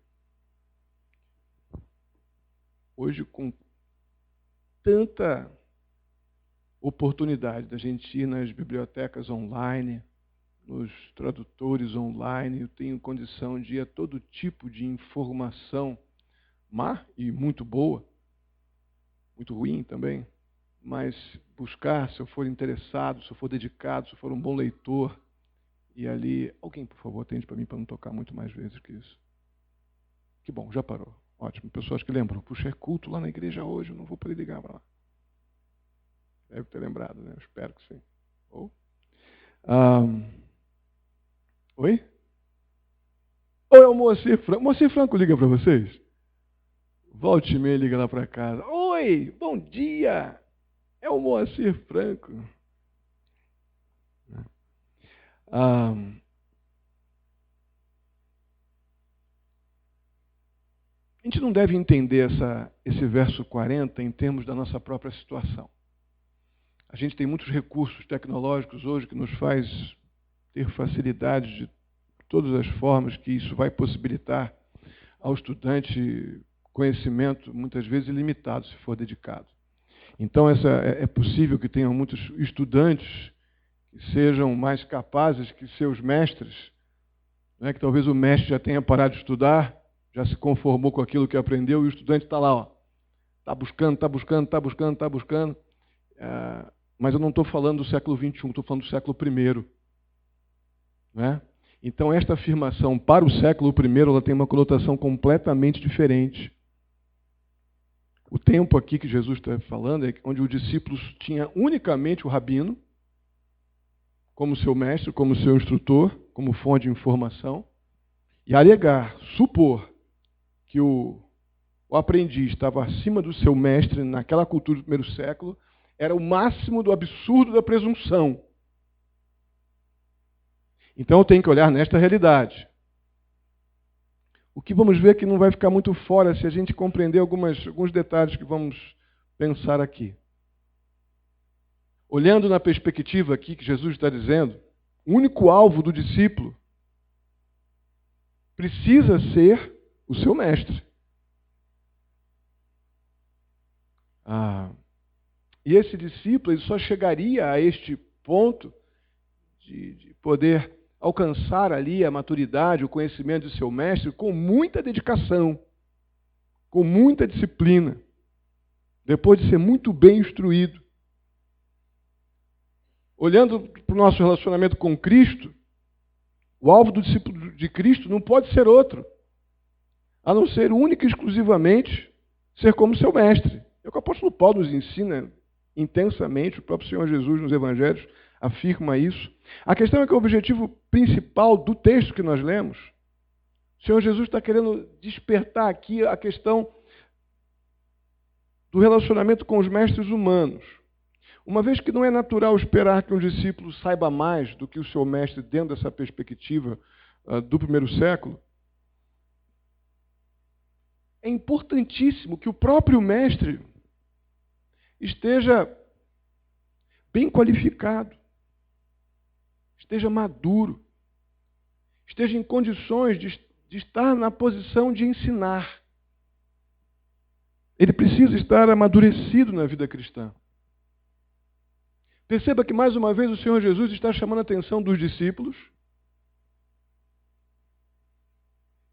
hoje com tanta oportunidade da gente ir nas bibliotecas online, nos tradutores online, eu tenho condição de ir a todo tipo de informação má e muito boa, muito ruim também, mas buscar, se eu for interessado, se eu for dedicado, se eu for um bom leitor, e ali... Alguém, por favor, atende para mim para não tocar muito mais vezes que isso. Que bom, já parou. Ótimo. Pessoas que lembram, puxa, é culto lá na igreja hoje, eu não vou poder ligar para lá. Deve ter lembrado, né? Eu espero que sim. Oi? Oi, é o Moacir Franco. Moacir Franco liga para vocês? Volte e meia, liga lá para casa. Oi, bom dia! É o Moacir Franco. A gente não deve entender esse verso 40 em termos da nossa própria situação. A gente tem muitos recursos tecnológicos hoje que nos faz ter facilidade de todas as formas que isso vai possibilitar ao estudante conhecimento, muitas vezes ilimitado, se for dedicado. Então, é possível que tenham muitos estudantes que sejam mais capazes que seus mestres, né? Que talvez o mestre já tenha parado de estudar, já se conformou com aquilo que aprendeu, e o estudante está lá, está buscando, mas eu não estou falando do século XXI, estou falando do século I. Né? Então, esta afirmação para o século I, ela tem uma conotação completamente diferente. O tempo aqui que Jesus está falando é onde o discípulo tinha unicamente o rabino como seu mestre, como seu instrutor, como fonte de informação, e alegar, supor que o aprendiz estava acima do seu mestre naquela cultura do primeiro século, era o máximo do absurdo da presunção. Então eu tenho que olhar nesta realidade. O que vamos ver que não vai ficar muito fora se a gente compreender alguns detalhes que vamos pensar aqui. Olhando na perspectiva aqui que Jesus está dizendo, o único alvo do discípulo precisa ser o seu mestre. E esse discípulo ele só chegaria a este ponto de poder alcançar ali a maturidade, o conhecimento de seu mestre com muita dedicação, com muita disciplina, depois de ser muito bem instruído. Olhando para o nosso relacionamento com Cristo, o alvo do discípulo de Cristo não pode ser outro, a não ser única e exclusivamente ser como seu mestre. É o que o apóstolo Paulo nos ensina intensamente, o próprio Senhor Jesus nos Evangelhos afirma isso. A questão é que o objetivo principal do texto que nós lemos, o Senhor Jesus está querendo despertar aqui a questão do relacionamento com os mestres humanos. Uma vez que não é natural esperar que um discípulo saiba mais do que o seu mestre dentro dessa perspectiva do primeiro século, é importantíssimo que o próprio mestre esteja bem qualificado, esteja maduro, esteja em condições de estar na posição de ensinar. Ele precisa estar amadurecido na vida cristã. Perceba que, mais uma vez, o Senhor Jesus está chamando a atenção dos discípulos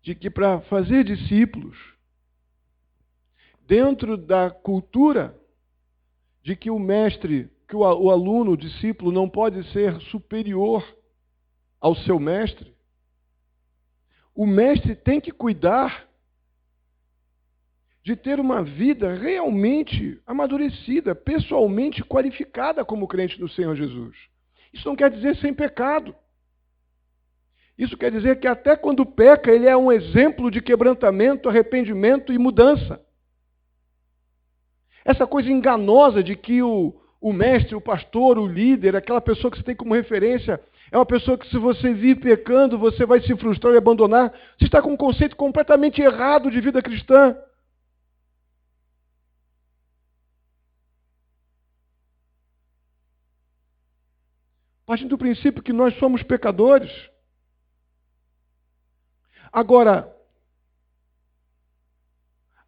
de que, para fazer discípulos, dentro da cultura de que o mestre, que o aluno, o discípulo, não pode ser superior ao seu mestre, o mestre tem que cuidar de ter uma vida realmente amadurecida, pessoalmente qualificada como crente do Senhor Jesus. Isso não quer dizer sem pecado. Isso quer dizer que até quando peca, ele é um exemplo de quebrantamento, arrependimento e mudança. Essa coisa enganosa de que o mestre, o pastor, o líder, aquela pessoa que você tem como referência, é uma pessoa que, se você vir pecando, você vai se frustrar e abandonar. Você está com um conceito completamente errado de vida cristã. Partindo do princípio que nós somos pecadores. Agora,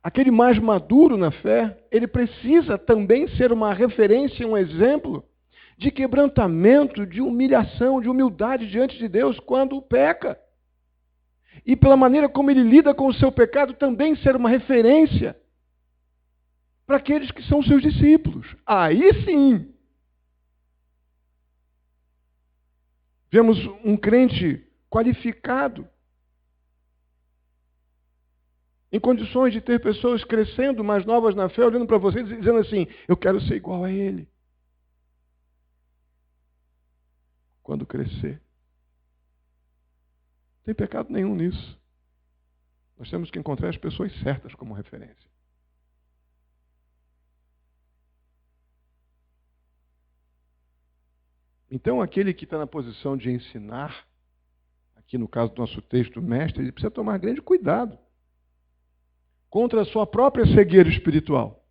aquele mais maduro na fé, ele precisa também ser uma referência, um exemplo de quebrantamento, de humilhação, de humildade diante de Deus quando peca. E pela maneira como ele lida com o seu pecado, também ser uma referência para aqueles que são seus discípulos. Aí sim, vemos um crente qualificado, em condições de ter pessoas crescendo mais novas na fé, olhando para você e dizendo assim: eu quero ser igual a ele quando crescer. Não tem pecado nenhum nisso. Nós temos que encontrar as pessoas certas como referência. Então, aquele que está na posição de ensinar, aqui no caso do nosso texto, o mestre, ele precisa tomar grande cuidado contra a sua própria cegueira espiritual.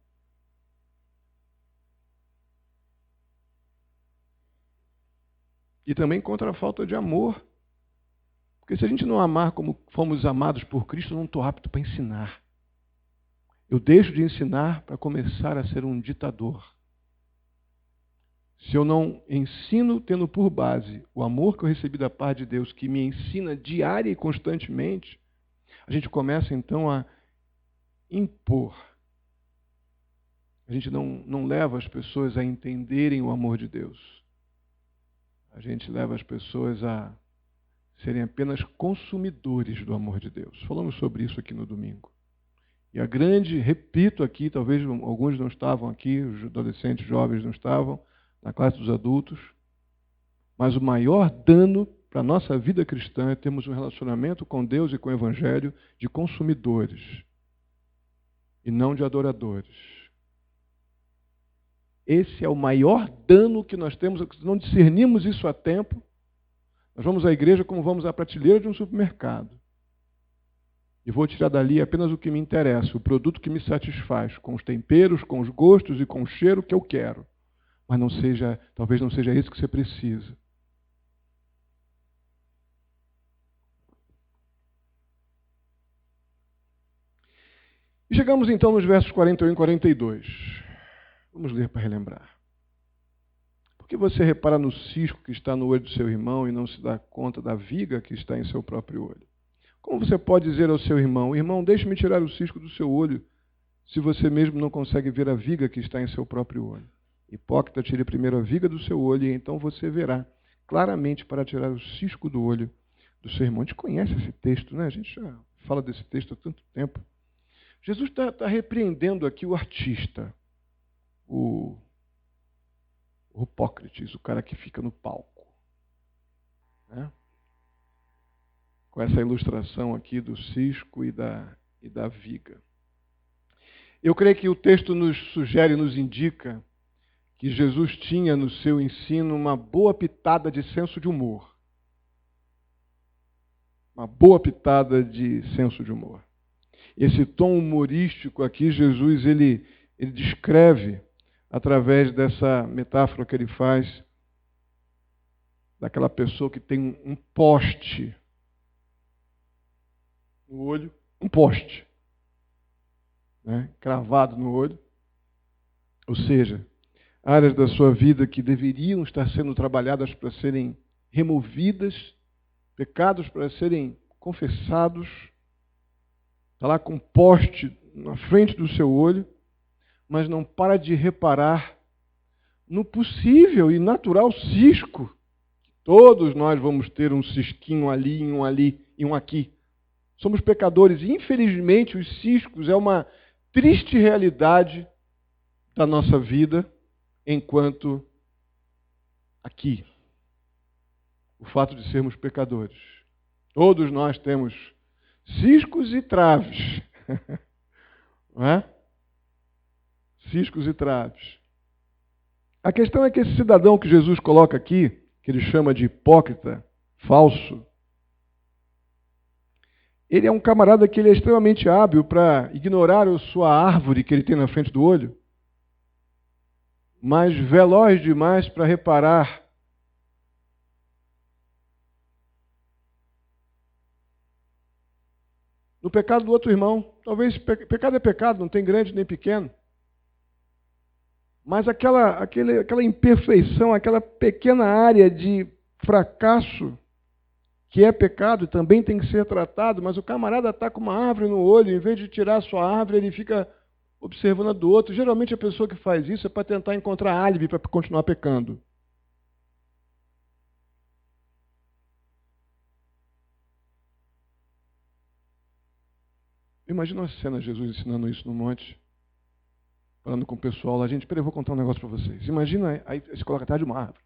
E também contra a falta de amor. Porque se a gente não amar como fomos amados por Cristo, eu não estou apto para ensinar. Eu deixo de ensinar para começar a ser um ditador. Se eu não ensino tendo por base o amor que eu recebi da parte de Deus, que me ensina diária e constantemente, a gente começa então a impor. A gente não leva as pessoas a entenderem o amor de Deus. A gente leva as pessoas a serem apenas consumidores do amor de Deus. Falamos sobre isso aqui no domingo. E a grande, repito aqui, talvez alguns não estavam aqui, os adolescentes, jovens não estavam, na classe dos adultos, mas o maior dano para a nossa vida cristã é termos um relacionamento com Deus e com o Evangelho de consumidores e não de adoradores. Esse é o maior dano que nós temos, se não discernimos isso a tempo. Nós vamos à igreja como vamos à prateleira de um supermercado. E vou tirar dali apenas o que me interessa, o produto que me satisfaz, com os temperos, com os gostos e com o cheiro que eu quero. Mas talvez não seja isso que você precisa. E chegamos então nos versos 41 e 42. Vamos ler para relembrar. Por que você repara no cisco que está no olho do seu irmão e não se dá conta da viga que está em seu próprio olho? Como você pode dizer ao seu irmão, irmão, deixe-me tirar o cisco do seu olho, se você mesmo não consegue ver a viga que está em seu próprio olho? Hipócrita, tire primeiro a viga do seu olho e então você verá claramente para tirar o cisco do olho do seu irmão. A gente conhece esse texto, né? A gente já fala desse texto há tanto tempo. Jesus está repreendendo aqui o artista, o Hipócrates, o cara que fica no palco, né? Com essa ilustração aqui do cisco e da viga. Eu creio que o texto nos sugere, nos indica que Jesus tinha no seu ensino uma boa pitada de senso de humor. Uma boa pitada de senso de humor. Esse tom humorístico aqui, Jesus ele descreve através dessa metáfora que ele faz daquela pessoa que tem um poste no olho, um poste, né, cravado no olho, ou seja, áreas da sua vida que deveriam estar sendo trabalhadas para serem removidas, pecados para serem confessados, está lá com um poste na frente do seu olho, mas não para de reparar no possível e natural cisco. Todos nós vamos ter um cisquinho ali, um ali e um aqui. Somos pecadores e, infelizmente, os ciscos é uma triste realidade da nossa vida enquanto aqui. O fato de sermos pecadores. Todos nós temos ciscos e traves. Não é? Ciscos e traves. A questão é que esse cidadão que Jesus coloca aqui, que ele chama de hipócrita, falso, ele é um camarada que ele é extremamente hábil para ignorar a sua árvore que ele tem na frente do olho, mas veloz demais para reparar no pecado do outro irmão. Talvez pecado é pecado, não tem grande nem pequeno. Mas aquela imperfeição, aquela pequena área de fracasso que é pecado, também tem que ser tratado, mas o camarada está com uma árvore no olho, em vez de tirar a sua árvore, ele fica observando a do outro. Geralmente a pessoa que faz isso é para tentar encontrar álibi para continuar pecando. Imagina uma cena, Jesus ensinando isso no monte, falando com o pessoal lá. Gente, peraí, eu vou contar um negócio para vocês. Imagina, aí se coloca atrás de uma árvore.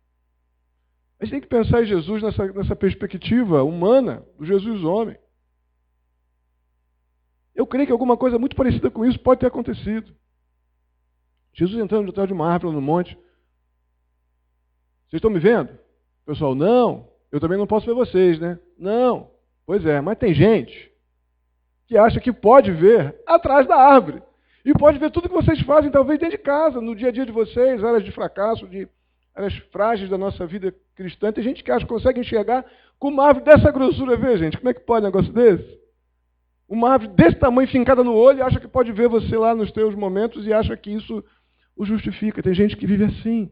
A gente tem que pensar em Jesus nessa perspectiva humana do Jesus homem. Eu creio que alguma coisa muito parecida com isso pode ter acontecido. Jesus entrando atrás de uma árvore no monte. Vocês estão me vendo? Pessoal, não. Eu também não posso ver vocês, né? Não. Pois é, mas tem gente que acha que pode ver atrás da árvore. E pode ver tudo que vocês fazem, talvez dentro de casa, no dia a dia de vocês, áreas de fracasso, de áreas frágeis da nossa vida cristã. Tem gente que acha que consegue enxergar com uma árvore dessa grossura. Vê, gente, como é que pode um negócio desse? Uma árvore desse tamanho fincada no olho e acha que pode ver você lá nos teus momentos e acha que isso o justifica. Tem gente que vive assim.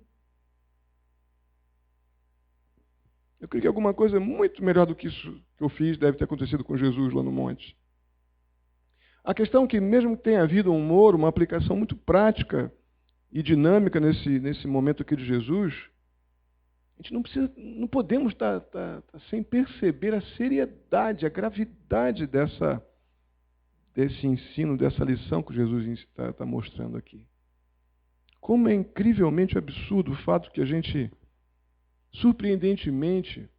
Eu creio que alguma coisa muito melhor do que isso que eu fiz deve ter acontecido com Jesus lá no monte. A questão é que, mesmo que tenha havido um humor, uma aplicação muito prática e dinâmica nesse momento aqui de Jesus, a gente não podemos estar sem perceber a seriedade, a gravidade desse ensino, dessa lição que Jesus está mostrando aqui. Como é incrivelmente absurdo o fato que a gente, surpreendentemente,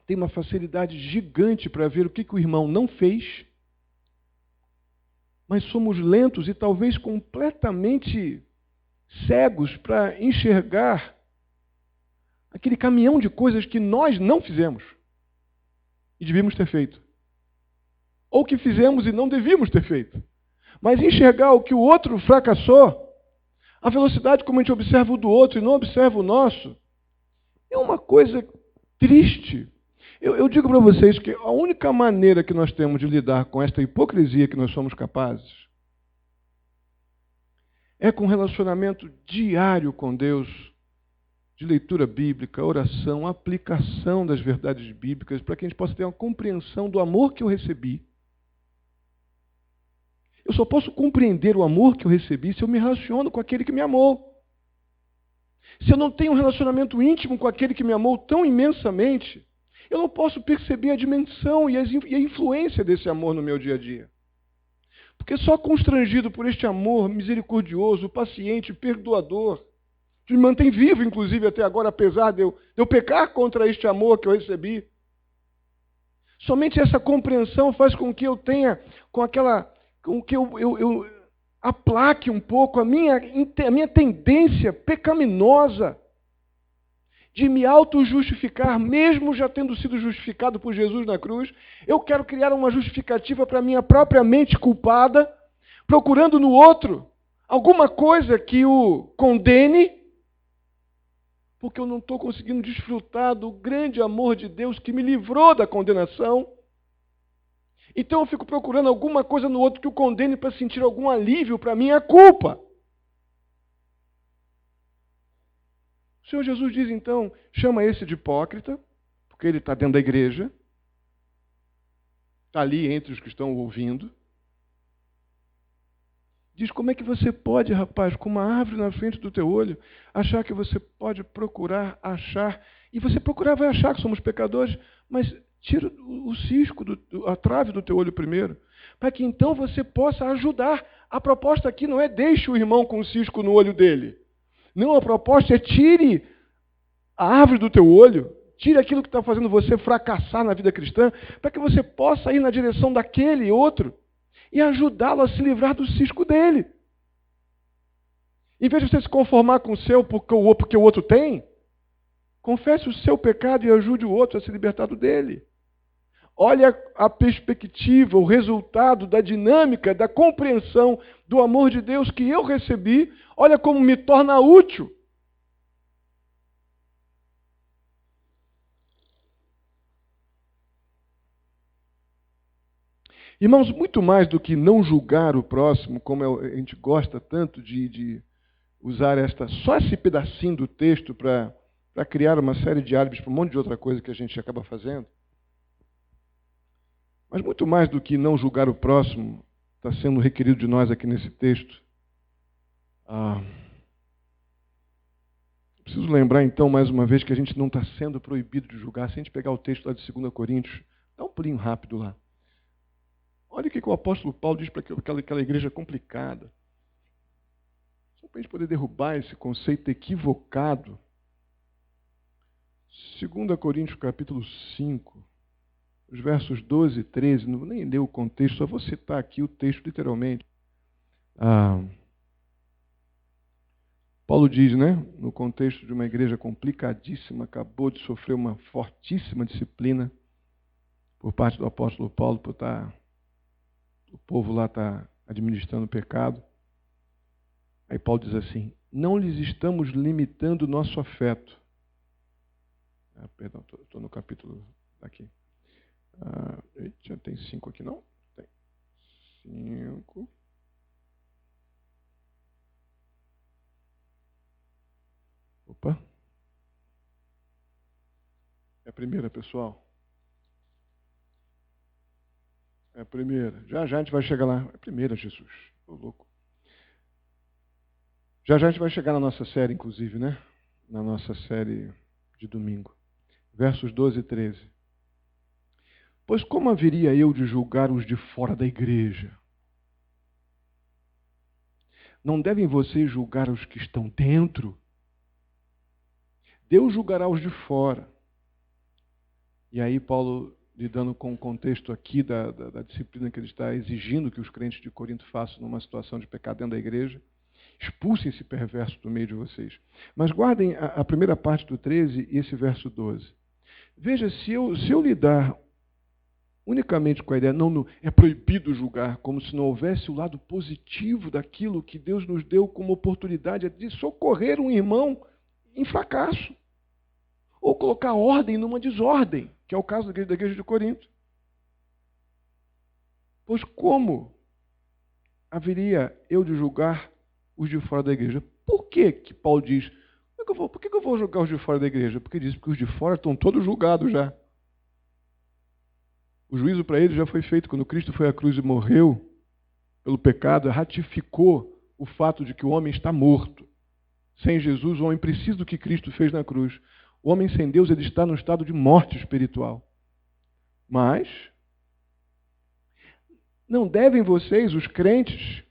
tem uma facilidade gigante para ver o que o irmão não fez, mas somos lentos e talvez completamente cegos para enxergar aquele caminhão de coisas que nós não fizemos e devíamos ter feito. Ou que fizemos e não devíamos ter feito. Mas enxergar o que o outro fracassou, a velocidade como a gente observa o do outro e não observa o nosso, é uma coisa triste. Eu digo para vocês que a única maneira que nós temos de lidar com esta hipocrisia que nós somos capazes é com um relacionamento diário com Deus, de leitura bíblica, oração, aplicação das verdades bíblicas, para que a gente possa ter uma compreensão do amor que eu recebi. Eu só posso compreender o amor que eu recebi se eu me relaciono com aquele que me amou. Se eu não tenho um relacionamento íntimo com aquele que me amou tão imensamente, eu não posso perceber a dimensão e a influência desse amor no meu dia a dia. Porque só constrangido por este amor misericordioso, paciente, perdoador, que me mantém vivo, inclusive, até agora, apesar de eu pecar contra este amor que eu recebi. Somente essa compreensão faz com que eu tenha, com que eu aplaque um pouco a minha tendência pecaminosa de me auto-justificar, mesmo já tendo sido justificado por Jesus na cruz. Eu quero criar uma justificativa para a minha própria mente culpada, procurando no outro alguma coisa que o condene, porque eu não estou conseguindo desfrutar do grande amor de Deus que me livrou da condenação. Então eu fico procurando alguma coisa no outro que o condene para sentir algum alívio para a minha culpa. O Senhor Jesus diz então, chama esse de hipócrita, porque ele está dentro da igreja, está ali entre os que estão ouvindo. Diz, como é que você pode, rapaz, com uma árvore na frente do teu olho, achar que você pode procurar, achar, e você procurar vai achar que somos pecadores, mas tira o cisco, a trave do teu olho primeiro, para que então você possa ajudar. A proposta aqui não é deixe o irmão com o cisco no olho dele. Não, a proposta é tire a árvore do teu olho, tire aquilo que está fazendo você fracassar na vida cristã, para que você possa ir na direção daquele outro e ajudá-lo a se livrar do cisco dele. Em vez de você se conformar com o seu porque o outro tem, confesse o seu pecado e ajude o outro a se libertar do dele. Olha a perspectiva, o resultado da dinâmica, da compreensão do amor de Deus que eu recebi. Olha como me torna útil. Irmãos, muito mais do que não julgar o próximo, como a gente gosta tanto de usar só esse pedacinho do texto para criar uma série de álibis para um monte de outra coisa que a gente acaba fazendo. Mas muito mais do que não julgar o próximo, está sendo requerido de nós aqui nesse texto. Preciso lembrar então, mais uma vez, que a gente não está sendo proibido de julgar. Se a gente pegar o texto lá de 2 Coríntios, dá um pulinho rápido lá. Olha o que o apóstolo Paulo diz para aquela igreja complicada. Só para a gente poder derrubar esse conceito equivocado. 2 Coríntios capítulo 5, os versos 12 e 13, não vou nem ler o contexto, só vou citar aqui o texto literalmente. Paulo diz, né, no contexto de uma igreja complicadíssima, acabou de sofrer uma fortíssima disciplina por parte do apóstolo Paulo, por o povo lá está administrando o pecado. Aí Paulo diz assim, não lhes estamos limitando o nosso afeto. Perdão, estou no capítulo aqui. Já tem 5 aqui, não? Tem 5. Opa. É a primeira, pessoal. É a primeira. Já a gente vai chegar lá. É a primeira, Jesus. Tô louco. Já a gente vai chegar na nossa série, inclusive, né? Na nossa série de domingo. Versos 12 e 13. Pois como haveria eu de julgar os de fora da igreja? Não devem vocês julgar os que estão dentro? Deus julgará os de fora. E aí Paulo, lidando com o contexto aqui da disciplina que ele está exigindo que os crentes de Corinto façam numa situação de pecado dentro da igreja, expulsem esse perverso do meio de vocês. Mas guardem a primeira parte do 13 e esse verso 12. Veja, se eu lidar unicamente com a ideia, não é proibido julgar, como se não houvesse o lado positivo daquilo que Deus nos deu como oportunidade de socorrer um irmão em fracasso. Ou colocar ordem numa desordem, que é o caso da igreja de Corinto. Pois como haveria eu de julgar os de fora da igreja? Por que Paulo diz, como é Por que eu vou julgar os de fora da igreja? Porque diz que os de fora estão todos julgados já. O juízo para eles já foi feito quando Cristo foi à cruz e morreu pelo pecado, ratificou o fato de que o homem está morto. Sem Jesus, o homem precisa do que Cristo fez na cruz. O homem sem Deus, ele está no estado de morte espiritual. Mas não devem vocês, os crentes,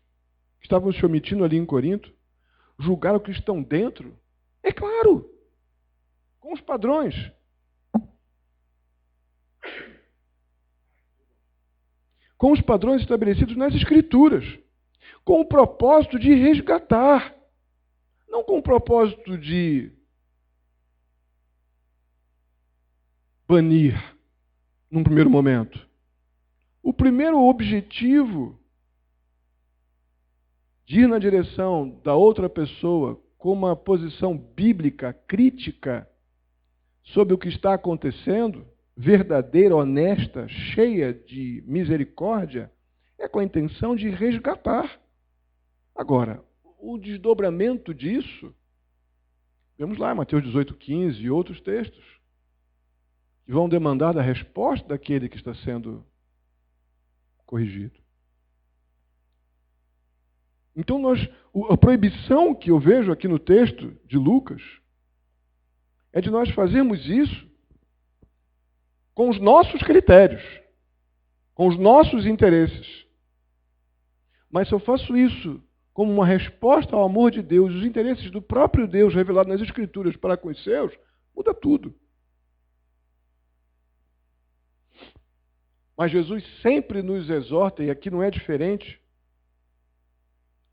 que estavam se omitindo ali em Corinto, julgar o que estão dentro? É claro, com os padrões. Com os padrões estabelecidos nas Escrituras, com o propósito de resgatar, não com o propósito de banir num primeiro momento. O primeiro objetivo de ir na direção da outra pessoa com uma posição bíblica, crítica, sobre o que está acontecendo, verdadeira, honesta, cheia de misericórdia, é com a intenção de resgatar. Agora, o desdobramento disso, vemos lá, Mateus 18,15 e outros textos, que vão demandar da resposta daquele que está sendo corrigido. Então, a proibição que eu vejo aqui no texto de Lucas é de nós fazermos isso com os nossos critérios, com os nossos interesses. Mas se eu faço isso como uma resposta ao amor de Deus, os interesses do próprio Deus revelado nas Escrituras para com os seus, muda tudo. Mas Jesus sempre nos exorta, e aqui não é diferente,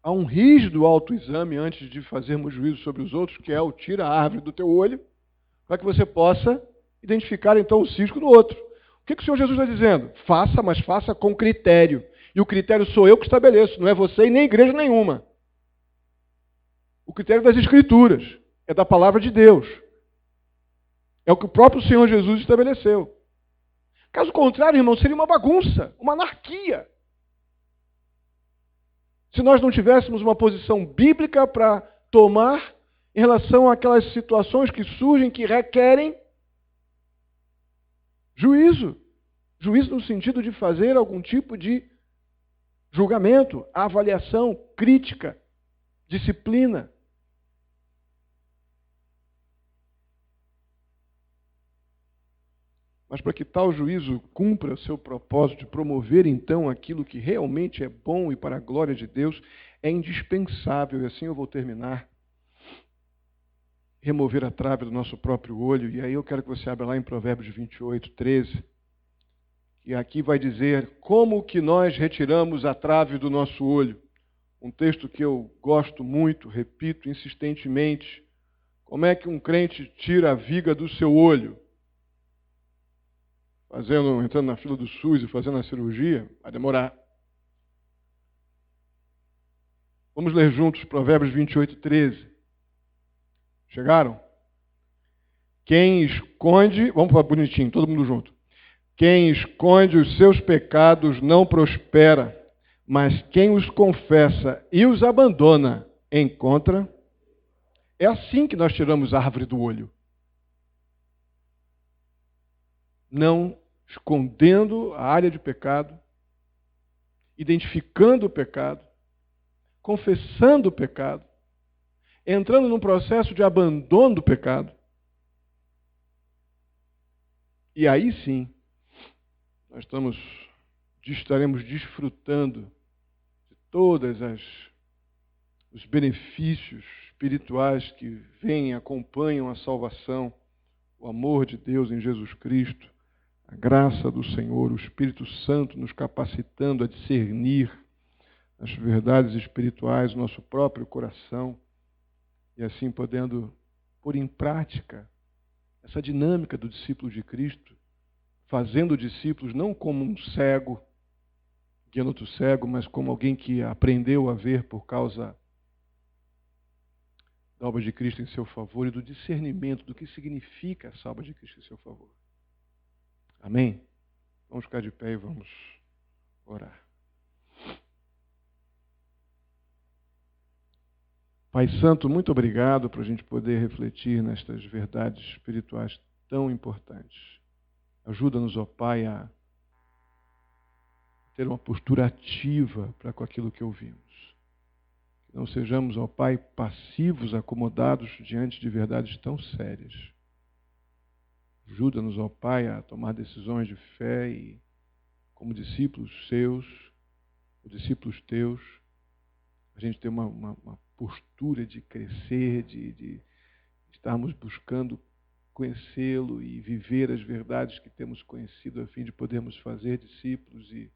a um rígido autoexame antes de fazermos juízo sobre os outros, que é o tira a árvore do teu olho, para que você possa identificar então o cisco no outro. O que o Senhor Jesus está dizendo? Faça, mas faça com critério. E o critério sou eu que estabeleço, não é você e nem igreja nenhuma. O critério das Escrituras, é da palavra de Deus. É o que o próprio Senhor Jesus estabeleceu. Caso contrário, irmão, seria uma bagunça, uma anarquia. Se nós não tivéssemos uma posição bíblica para tomar em relação àquelas situações que surgem, que requerem juízo. Juízo no sentido de fazer algum tipo de julgamento, avaliação, crítica, disciplina. Mas para que tal juízo cumpra seu propósito de promover, então, aquilo que realmente é bom e para a glória de Deus, é indispensável, e assim eu vou terminar, remover a trave do nosso próprio olho. E aí eu quero que você abra lá em Provérbios 28, 13, e aqui vai dizer como que nós retiramos a trave do nosso olho. Um texto que eu gosto muito, repito insistentemente. Como é que um crente tira a viga do seu olho? Entrando na fila do SUS e fazendo a cirurgia, vai demorar. Vamos ler juntos Provérbios 28, 13. Chegaram? Quem esconde, vamos falar bonitinho, todo mundo junto. Quem esconde os seus pecados não prospera, mas quem os confessa e os abandona, encontra. É assim que nós tiramos a árvore do olho. Não escondendo a área de pecado, identificando o pecado, confessando o pecado, entrando num processo de abandono do pecado. E aí sim, nós estaremos desfrutando de todos os benefícios espirituais que vêm e acompanham a salvação, o amor de Deus em Jesus Cristo, a graça do Senhor, o Espírito Santo nos capacitando a discernir as verdades espirituais do nosso próprio coração e assim podendo pôr em prática essa dinâmica do discípulo de Cristo, fazendo discípulos não como um cego, guiando outro cego, mas como alguém que aprendeu a ver por causa da obra de Cristo em seu favor e do discernimento do que significa essa obra de Cristo em seu favor. Amém? Vamos ficar de pé e vamos orar. Pai Santo, muito obrigado por a gente poder refletir nestas verdades espirituais tão importantes. Ajuda-nos, ó Pai, a ter uma postura ativa para com aquilo que ouvimos. Que não sejamos, ó Pai, passivos, acomodados diante de verdades tão sérias. Ajuda-nos, ó Pai, a tomar decisões de fé e, como discípulos seus, ou discípulos teus, a gente ter uma postura de crescer, de estarmos buscando conhecê-lo e viver as verdades que temos conhecido, a fim de podermos fazer discípulos e,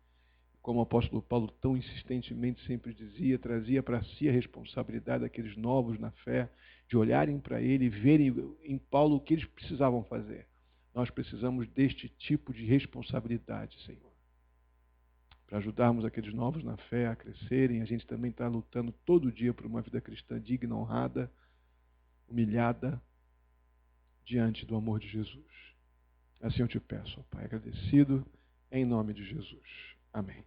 como o apóstolo Paulo tão insistentemente sempre dizia, trazia para si a responsabilidade daqueles novos na fé, de olharem para ele e verem em Paulo o que eles precisavam fazer. Nós precisamos deste tipo de responsabilidade, Senhor. Para ajudarmos aqueles novos na fé a crescerem, a gente também está lutando todo dia por uma vida cristã digna, honrada, humilhada, diante do amor de Jesus. Assim eu te peço, ó Pai, agradecido, em nome de Jesus. Amém.